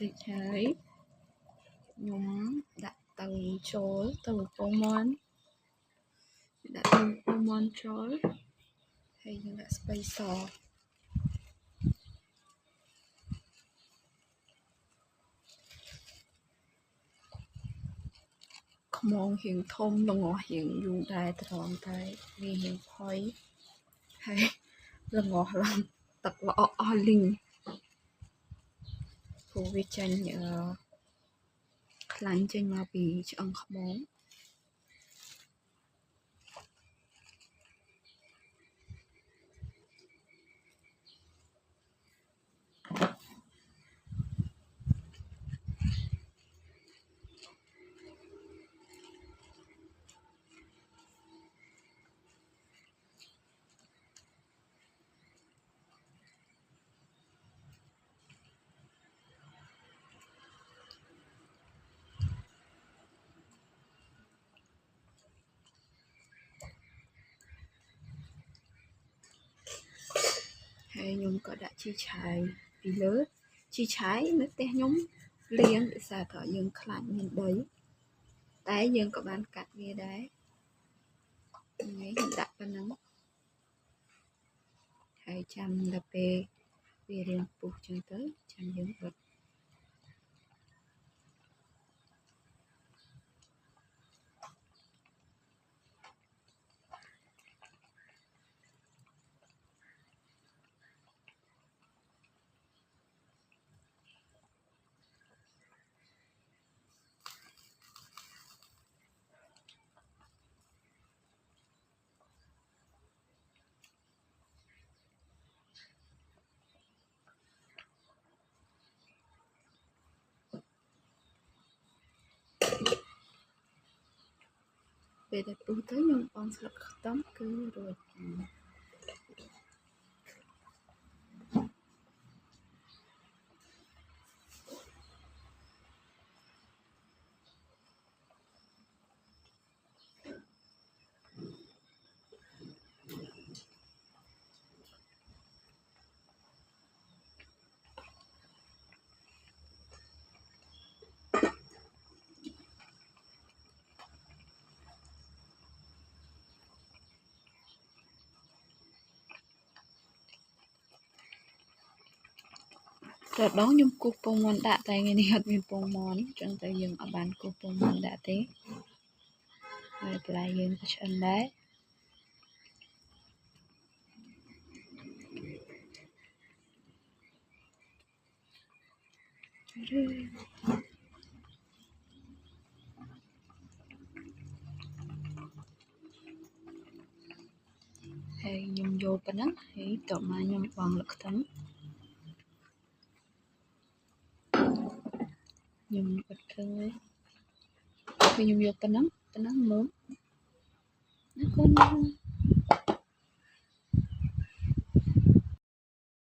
តិចហើយខ្ញុំដាក់ទៅចូលទៅពងមាន់ដាក់ទៅពងមាន់ចូលហើយយើងដាក់ស្ពៃសខ្មុំរៀងធំល្ងស់រៀងយូរដែរត្រង់តែវារៀងផុយហើយល្ងស់ឡើងទឹកល្អអស់លីងព្រោះវាចាញ់ខ្លាញ់ចេញមកពីឆ្អឹងខ្មុំហើយខ្ញុំក៏ដាក់ជីឆាយពីលើជីឆាយនៅផ្ទះខ្ញុំលាងដោយសារតែយើងខ្លាចមានដីតែយើងក៏បានកាត់វាដែរថ្ងៃខ្ញុំដាក់ប៉ុណ្ណឹងហើយចាំដល់ពេលវារៀងពុះចឹងទៅចាំយើងបិទពេលដែលពុះទៅខ្ញុំបង់ស្លឹកខ្ទឹមគឺរួចតែដងខ្ញុំគូសពងមាន់ដាក់តែថ្ងៃនេះអត់មានពងមាន់ចឹងតែយើងអត់បានគូសពងមាន់ដាក់ទេហើយបន្លែយើងក៏ឆ្អិនដែរហើយខ្ញុំយកប៉ុណ្ណឹងហើយតោះមកខ្ញុំបង់លឹកខ្ទឹមខ្ញុំបិទភ្លើងវិញខ្ញុំយកប៉ុណ្ណឹងមុំណាកូន